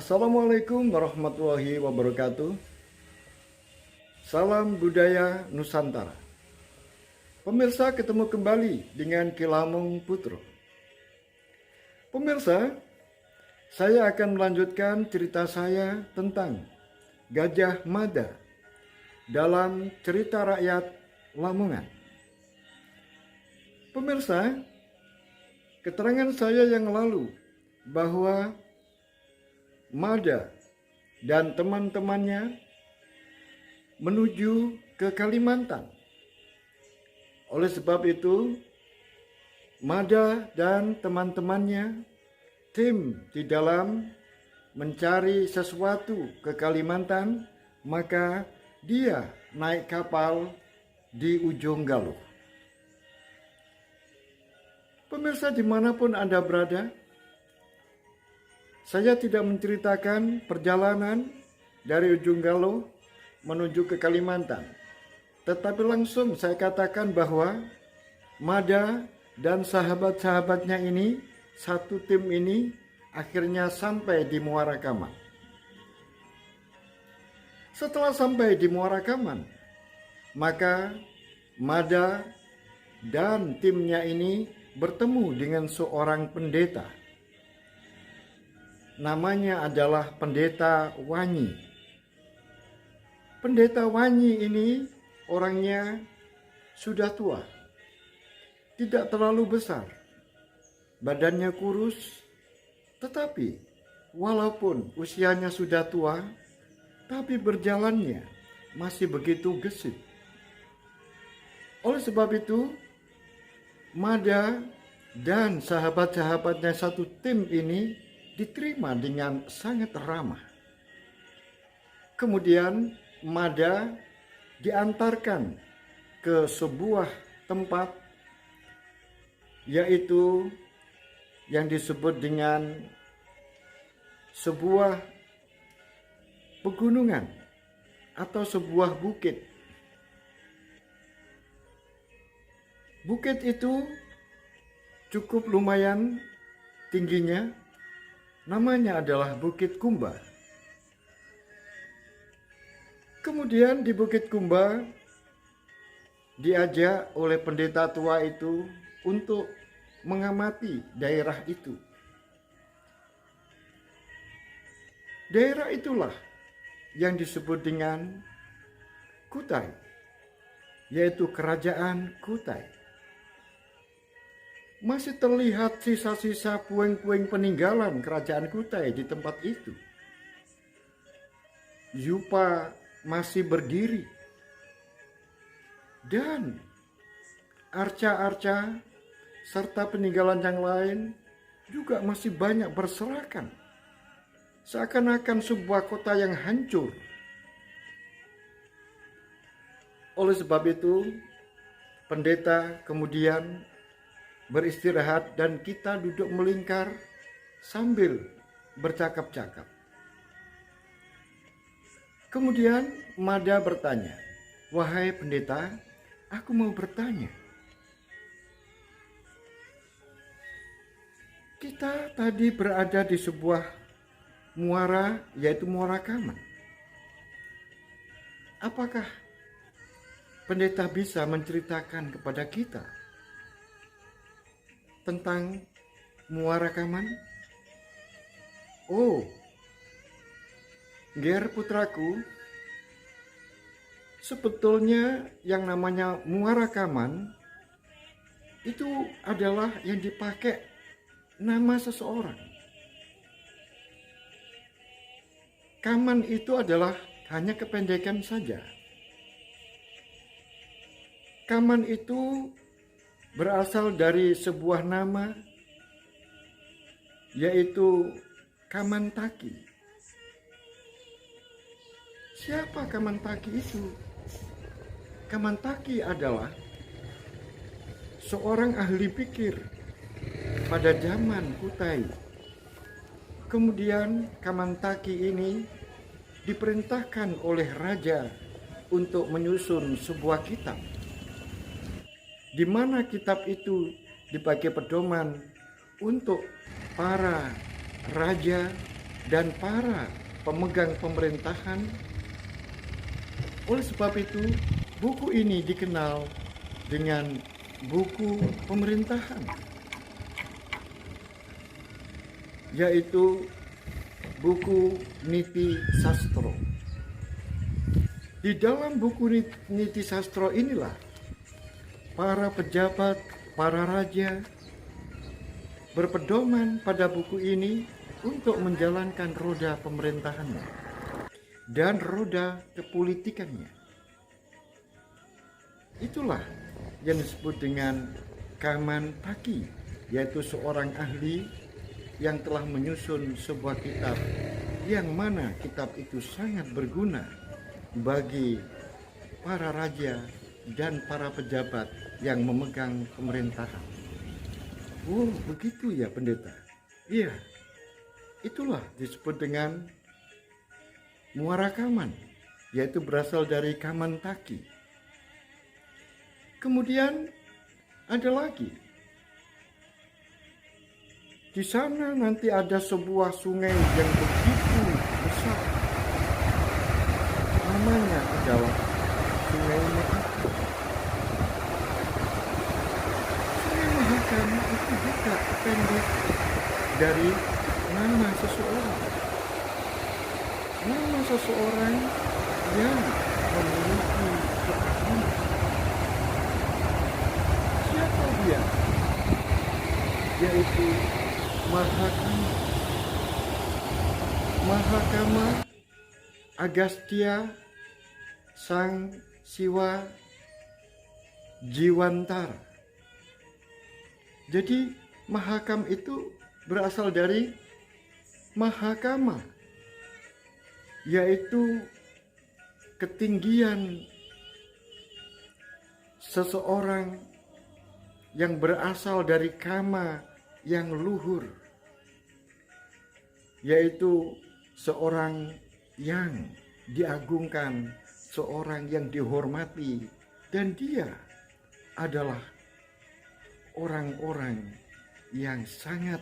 Assalamualaikum warahmatullahi wabarakatuh. Salam budaya Nusantara. Pemirsa, ketemu kembali dengan Kilamung Putro. Pemirsa, saya akan melanjutkan cerita saya tentang Gajah Mada dalam cerita rakyat Lamongan. Pemirsa, keterangan saya yang lalu bahwa Mada dan teman-temannya menuju ke Kalimantan. Oleh sebab itu, Mada dan teman-temannya tim di dalam mencari sesuatu ke Kalimantan, maka dia naik kapal di ujung Galuh. Pemirsa, dimanapun Anda berada, saya tidak menceritakan perjalanan dari ujung Galuh menuju ke Kalimantan, tetapi langsung saya katakan bahwa Mada dan sahabat-sahabatnya ini, satu tim ini akhirnya sampai di Muara Kaman. Setelah sampai di Muara Kaman, maka Mada dan timnya ini bertemu dengan seorang pendeta. Namanya adalah Pendeta Wanyi. Pendeta Wanyi ini orangnya sudah tua, tidak terlalu besar, badannya kurus, tetapi walaupun usianya sudah tua, tapi berjalannya masih begitu gesit. Oleh sebab itu, Mada dan sahabat-sahabatnya satu tim ini diterima dengan sangat ramah. Kemudian Mada diantarkan ke sebuah tempat, yaitu yang disebut dengan sebuah pegunungan atau sebuah bukit. Bukit itu cukup lumayan tingginya. Namanya adalah Bukit Kumba. Kemudian di Bukit Kumba diajak oleh pendeta tua itu untuk mengamati daerah itu. Daerah itulah yang disebut dengan Kutai, yaitu Kerajaan Kutai. Masih terlihat sisa-sisa puing-puing peninggalan kerajaan Kutai di tempat itu. Yupa masih berdiri. Dan arca-arca serta peninggalan yang lain juga masih banyak berserakan. Seakan-akan sebuah kota yang hancur. Oleh sebab itu, pendeta kemudian beristirahat dan kita duduk melingkar sambil bercakap-cakap. Kemudian Mada bertanya, "Wahai pendeta, aku mau bertanya. Kita tadi berada di sebuah muara, yaitu Muara Kaman. Apakah pendeta bisa menceritakan kepada kita tentang Muara Kaman?" "Oh, Ger putraku, sebetulnya yang namanya Muara Kaman itu adalah yang dipakai nama seseorang. Kaman itu adalah hanya kependekan saja. Kaman itu berasal dari sebuah nama, yaitu Kamantaki. Siapa Kamantaki itu? Kamantaki adalah seorang ahli pikir pada zaman Kutai. Kemudian Kamantaki ini diperintahkan oleh raja untuk menyusun sebuah kitab, di mana kitab itu dipakai pedoman untuk para raja dan para pemegang pemerintahan. Oleh sebab itu, buku ini dikenal dengan buku pemerintahan, yaitu buku Niti Sastro. Di dalam buku Niti Sastro inilah para pejabat, para raja berpedoman pada buku ini untuk menjalankan roda pemerintahannya dan roda kepolitikannya. Itulah yang disebut dengan Kaman Taki, yaitu seorang ahli yang telah menyusun sebuah kitab yang mana kitab itu sangat berguna bagi para raja dan para pejabat yang memegang pemerintahan. Oh, begitu ya pendeta. Iya, itulah disebut dengan Muara Kaman, yaitu berasal dari Kaman Taki. Kemudian ada lagi. Di sana nanti ada sebuah sungai yang begitu besar. Namanya adalah Sungai Mahakam. Sungai Mahakam itu juga pendek dari nama seseorang. Nama seseorang yang memiliki keagungan. Siapa dia? Yaitu Mahakama. Mahakama Agastya Sang Siwa Jiwantara. Jadi Mahakam itu berasal dari Mahakama, yaitu ketinggian seseorang yang berasal dari kama yang luhur, yaitu seorang yang diagungkan, seorang yang dihormati, dan dia adalah orang-orang yang sangat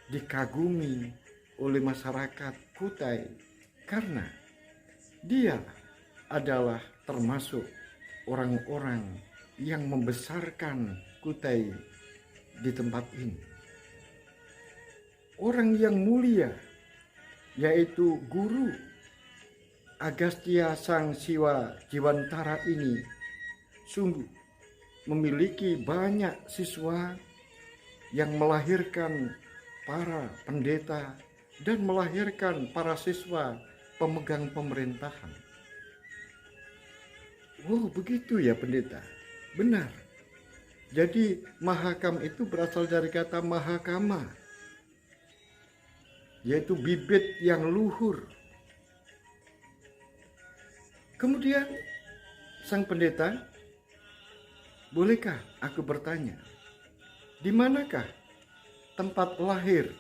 dikagumi oleh masyarakat Kutai karena dia adalah termasuk orang-orang yang membesarkan Kutai di tempat ini. Orang yang mulia, yaitu Guru Agastya Sang Siwa Jiwantara ini sungguh memiliki banyak siswa yang melahirkan para pendeta dan melahirkan para siswa pemegang pemerintahan. Oh, begitu ya pendeta. Benar. Jadi Mahakam itu berasal dari kata Mahakama, yaitu bibit yang luhur. Kemudian sang pendeta, bolehkah aku bertanya, di manakah tempat lahir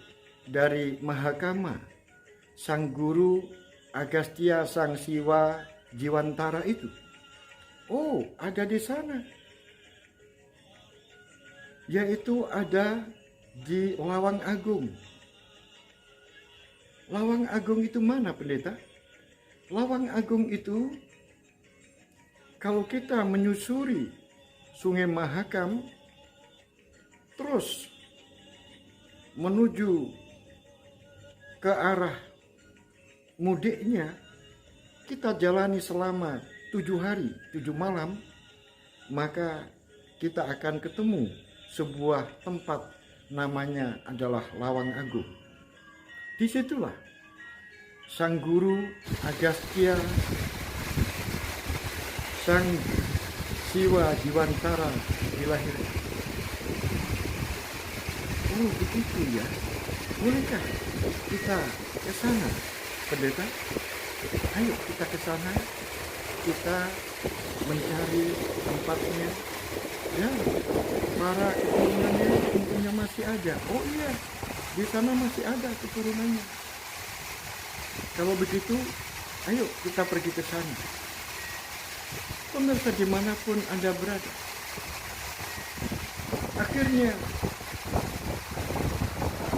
dari Mahakama, sang guru Agastya Sang Siwa Jiwantara itu? Oh, ada di sana. Yaitu ada di Lawang Agung. Lawang Agung itu mana, pendeta? Lawang Agung itu, kalau kita menyusuri Sungai Mahakam, terus menuju ke arah mudiknya, kita jalani selama 7 hari 7 malam, maka kita akan ketemu sebuah tempat namanya adalah Lawang Agung. Disitulah sang guru Agastya Sang Siwa Jiwantara dilahirkan. Oh, begitu ya. Bolehkah kita ke sana, pendeta? Ayo kita ke sana. Kita mencari tempatnya. Ya, para keturunannya tentunya masih ada. Oh iya, di sana masih ada keturunannya. Kalau begitu, ayo kita pergi ke sana. Pemirsa dimanapun Anda berada. Akhirnya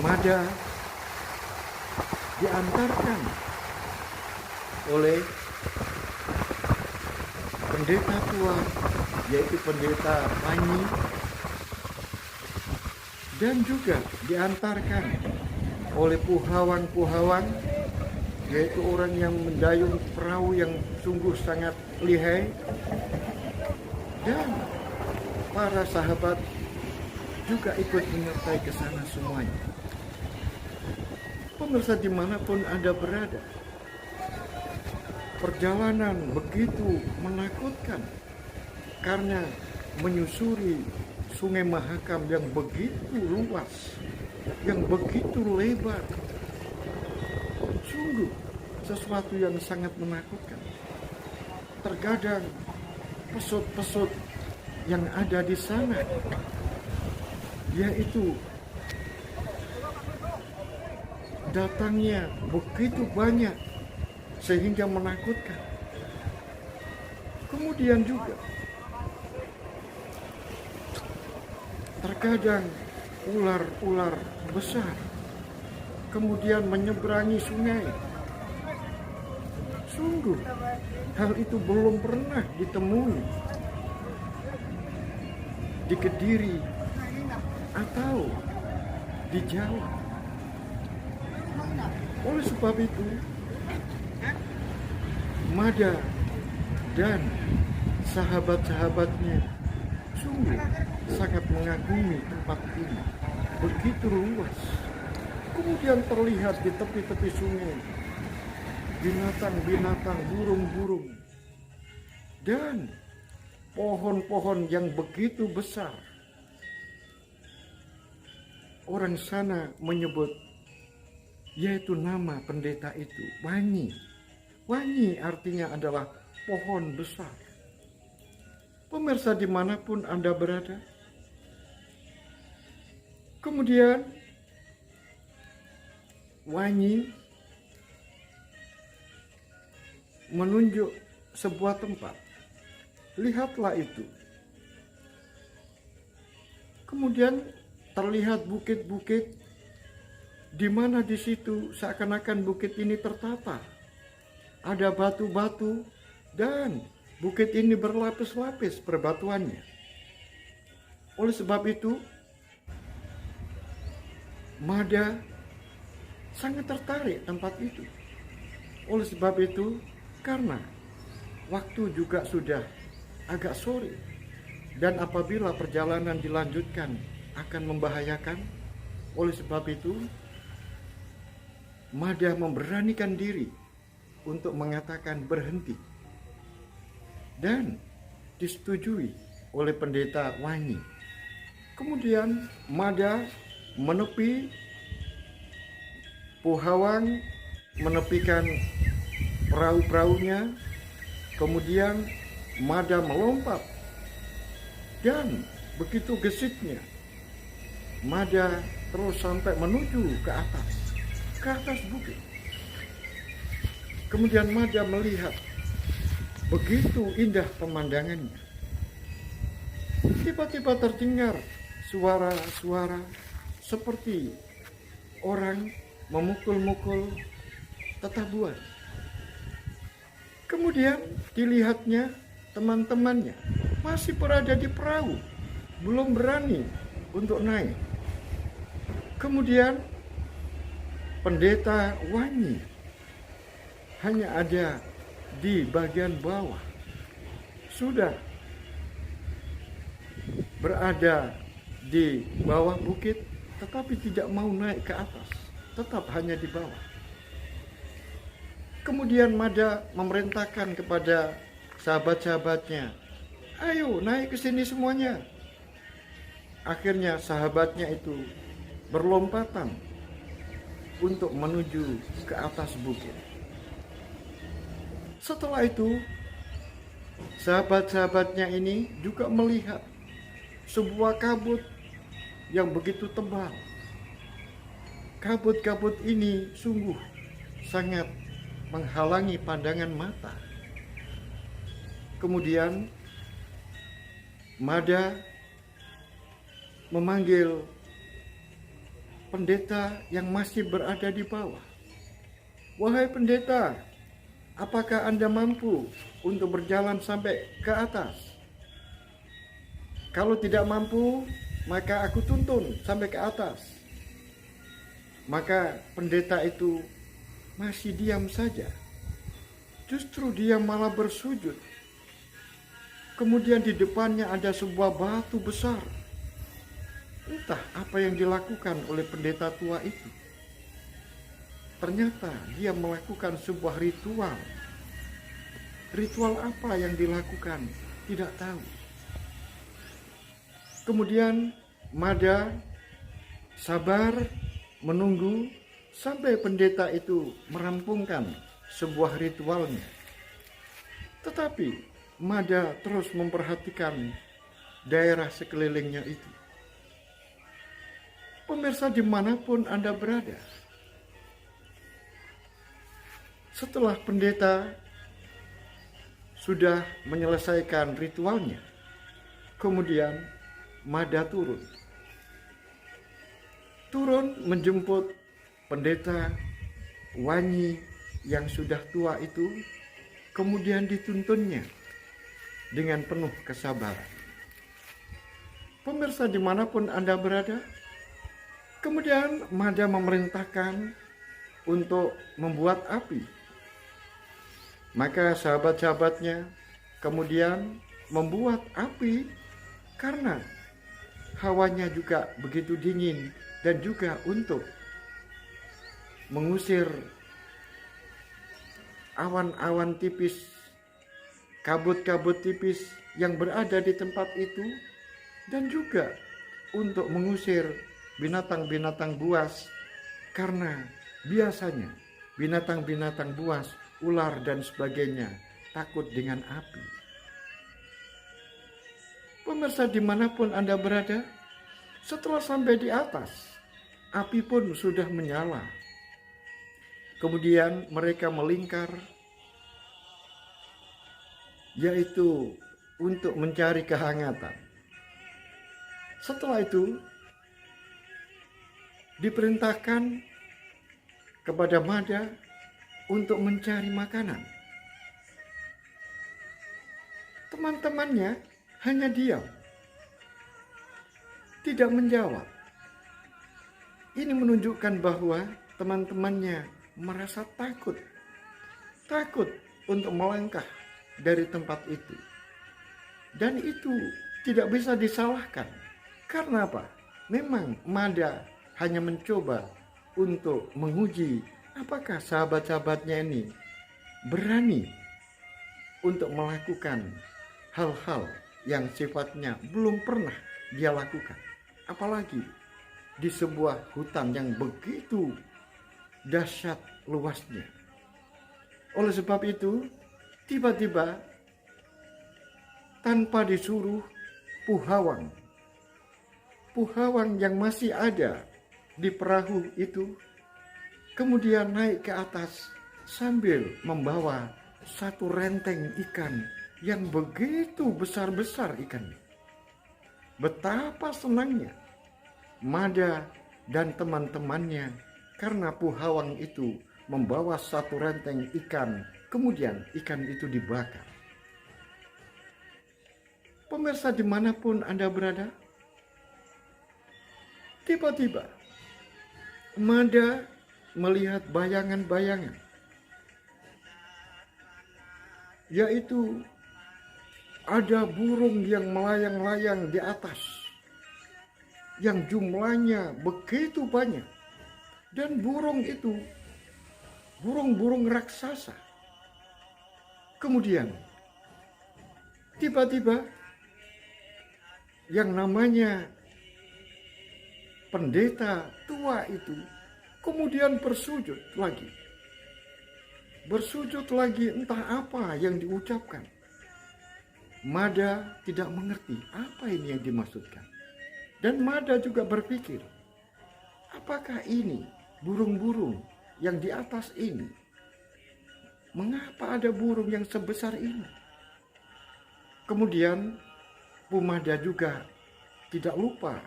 Mada diantarkan oleh pendeta tua, yaitu pendeta Wanyi, dan juga diantarkan oleh puhawang-puhawang, yaitu orang yang mendayung perahu yang sungguh sangat lihai, dan para sahabat juga ikut menyertai ke sana semuanya. Pemirsa dimanapun Anda berada, perjalanan begitu menakutkan karena menyusuri Sungai Mahakam yang begitu luas, yang begitu lebar. Sungguh sesuatu yang sangat menakutkan. Terkadang pesut-pesut yang ada di sana, yaitu datangnya begitu banyak sehingga menakutkan. Kemudian juga terkadang ular-ular besar kemudian menyeberangi sungai. Sungguh hal itu belum pernah ditemui di Kediri atau di Jawa. Oleh sebab itu, Mada dan sahabat-sahabatnya sungguh sangat mengagumi tempat ini. Begitu luas. Kemudian terlihat di tepi-tepi sungai binatang-binatang, burung-burung, dan pohon-pohon yang begitu besar. Orang sana menyebut, yaitu nama pendeta itu, Wanyi. Wanyi artinya adalah pohon besar. Pemirsa dimanapun Anda berada, kemudian Wanyi menunjuk sebuah tempat. Lihatlah itu. Kemudian terlihat bukit-bukit, di mana di situ seakan-akan bukit ini tertata. Ada batu-batu dan bukit ini berlapis-lapis perbatuannya. Oleh sebab itu, Mada sangat tertarik tempat itu. Oleh sebab itu, karena waktu juga sudah agak sore, dan apabila perjalanan dilanjutkan akan membahayakan, oleh sebab itu Mada memberanikan diri untuk mengatakan berhenti, dan disetujui oleh pendeta Wanyi. Kemudian Mada menepi, puhawang menepikan perahu-perahunya, kemudian Mada melompat, dan begitu gesitnya Mada terus sampai menuju ke atas bukit. Kemudian Mada melihat begitu indah pemandangannya. Tiba-tiba terdengar suara-suara seperti orang memukul-mukul tetabuhan. Kemudian dilihatnya teman-temannya masih berada di perahu, belum berani untuk naik. Kemudian pendeta Wanyi hanya ada di bagian bawah, sudah berada di bawah bukit, tetapi tidak mau naik ke atas, tetap hanya di bawah. Kemudian Mada memerintahkan kepada sahabat-sahabatnya, ayo naik ke sini semuanya. Akhirnya sahabatnya itu berlompatan untuk menuju ke atas bukit. Setelah itu, sahabat-sahabatnya ini juga melihat sebuah kabut yang begitu tebal. Kabut-kabut ini sungguh sangat menghalangi pandangan mata. Kemudian Mada memanggil pendeta yang masih berada di bawah. "Wahai pendeta, apakah Anda mampu untuk berjalan sampai ke atas? Kalau tidak mampu, maka aku tuntun sampai ke atas." Maka pendeta itu masih diam saja. Justru dia malah bersujud. Kemudian di depannya ada sebuah batu besar. Entah apa yang dilakukan oleh pendeta tua itu. Ternyata dia melakukan sebuah ritual. Ritual apa yang dilakukan? Tidak tahu. Kemudian Mada sabar menunggu sampai pendeta itu merampungkan sebuah ritualnya. Tetapi Mada terus memperhatikan daerah sekelilingnya itu. Pemirsa dimanapun Anda berada, setelah pendeta sudah menyelesaikan ritualnya, kemudian Mada turun menjemput pendeta Wanyi yang sudah tua itu, kemudian dituntunnya dengan penuh kesabaran. Pemirsa dimanapun Anda berada, kemudian Mada memerintahkan untuk membuat api. Maka sahabat-sahabatnya kemudian membuat api karena hawanya juga begitu dingin dan juga untuk mengusir awan-awan tipis, kabut-kabut tipis yang berada di tempat itu, dan juga untuk mengusir binatang-binatang buas, karena biasanya binatang-binatang buas, ular dan sebagainya takut dengan api. Pemirsa dimanapun Anda berada, setelah sampai di atas, api pun sudah menyala. Kemudian mereka melingkar, yaitu untuk mencari kehangatan. Setelah itu diperintahkan kepada Mada untuk mencari makanan. Teman-temannya hanya diam, tidak menjawab. Ini menunjukkan bahwa teman-temannya merasa takut untuk melangkah dari tempat itu. Dan itu tidak bisa disalahkan. Karena apa? Memang Mada hanya mencoba untuk menguji apakah sahabat-sahabatnya ini berani untuk melakukan hal-hal yang sifatnya belum pernah dia lakukan. Apalagi di sebuah hutan yang begitu dahsyat luasnya. Oleh sebab itu, tiba-tiba tanpa disuruh, Puhawang yang masih ada di perahu itu kemudian naik ke atas sambil membawa satu renteng ikan yang begitu besar-besar ikannya. Betapa senangnya Mada dan teman-temannya karena Puhawang itu membawa satu renteng ikan, kemudian ikan itu dibakar. Pemirsa dimanapun Anda berada, tiba-tiba Mada melihat bayangan-bayangan, yaitu ada burung yang melayang-layang di atas, yang jumlahnya begitu banyak. Dan burung itu burung-burung raksasa. Kemudian tiba-tiba yang namanya pendeta tua itu kemudian bersujud lagi entah apa yang diucapkan. Mada tidak mengerti apa ini yang dimaksudkan. Dan Mada juga berpikir, apakah ini burung-burung yang di atas ini? Mengapa ada burung yang sebesar ini? Kemudian Mada juga tidak lupa,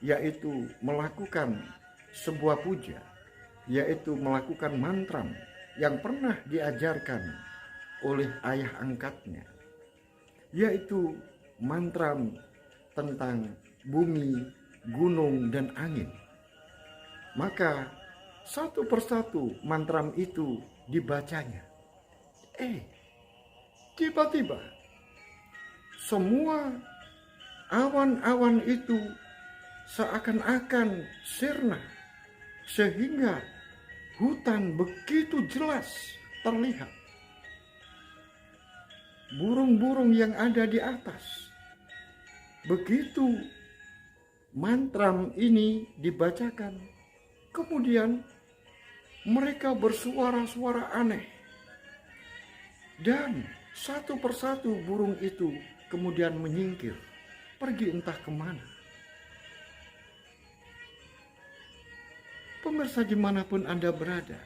yaitu melakukan sebuah puja, yaitu melakukan mantram yang pernah diajarkan oleh ayah angkatnya, yaitu mantram tentang bumi, gunung, dan angin. Maka satu persatu mantram itu dibacanya. Tiba-tiba semua awan-awan itu seakan-akan sirna, sehingga hutan begitu jelas terlihat. Burung-burung yang ada di atas. Begitu mantram ini dibacakan, kemudian mereka bersuara-suara aneh. Dan satu persatu burung itu kemudian menyingkir, pergi entah kemana. Pemirsa dimanapun Anda berada,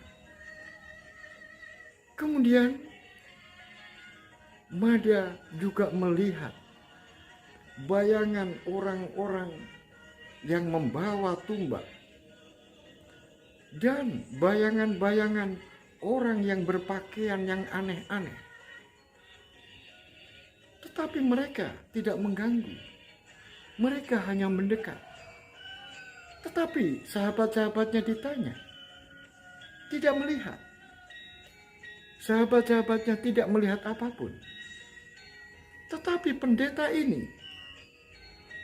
kemudian Mada juga melihat bayangan orang-orang yang membawa tumbak dan bayangan-bayangan orang yang berpakaian yang aneh-aneh. Tetapi mereka tidak mengganggu. Mereka hanya mendekat. Tetapi sahabat-sahabatnya ditanya, tidak melihat. Sahabat-sahabatnya tidak melihat apapun. Tetapi pendeta ini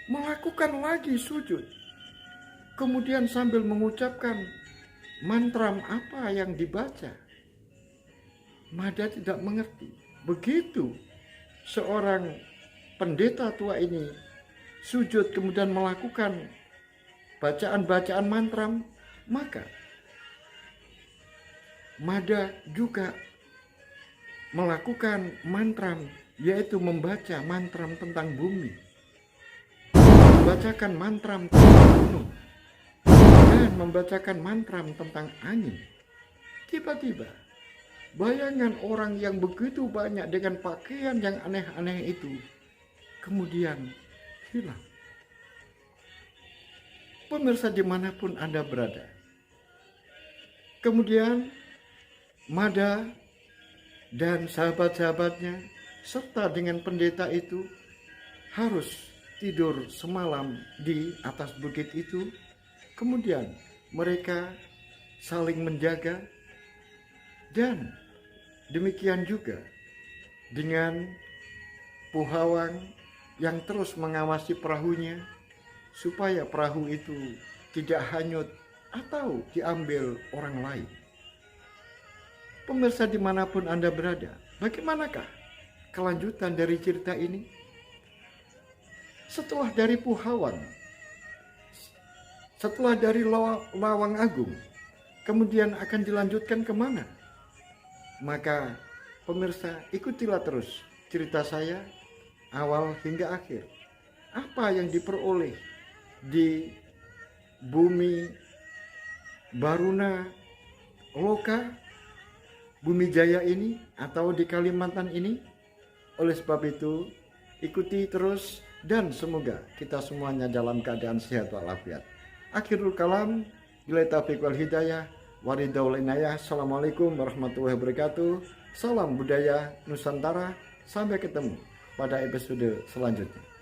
melakukan lagi sujud. Kemudian sambil mengucapkan mantram apa yang dibaca. Mada tidak mengerti. Begitu seorang pendeta tua ini sujud kemudian melakukan bacaan-bacaan mantram, maka Mada juga melakukan mantram, yaitu membaca mantram tentang bumi, membacakan mantram tentang gunung, dan membacakan mantram tentang angin. Tiba-tiba bayangan orang yang begitu banyak dengan pakaian yang aneh-aneh itu kemudian hilang. Pemirsa dimanapun Anda berada, kemudian Mada dan sahabat-sahabatnya serta dengan pendeta itu harus tidur semalam di atas bukit itu. Kemudian mereka saling menjaga, dan demikian juga dengan Puhawang yang terus mengawasi perahunya supaya perahu itu tidak hanyut atau diambil orang lain. Pemirsa dimanapun Anda berada, bagaimanakah kelanjutan dari cerita ini? Setelah dari Puhawang, setelah dari Lawang Agung, kemudian akan dilanjutkan kemana? Maka pemirsa, ikutilah terus cerita saya awal hingga akhir. Apa yang diperoleh di bumi Baruna Loka, Bumi Jaya ini, atau di Kalimantan ini. Oleh sebab itu, ikuti terus dan semoga kita semuanya dalam keadaan sehat walafiat. Akhirul kalam, billahi taufiq wal hidayah, waridul inayah. Assalamualaikum warahmatullahi wabarakatuh. Salam budaya Nusantara. Sampai ketemu pada episode selanjutnya.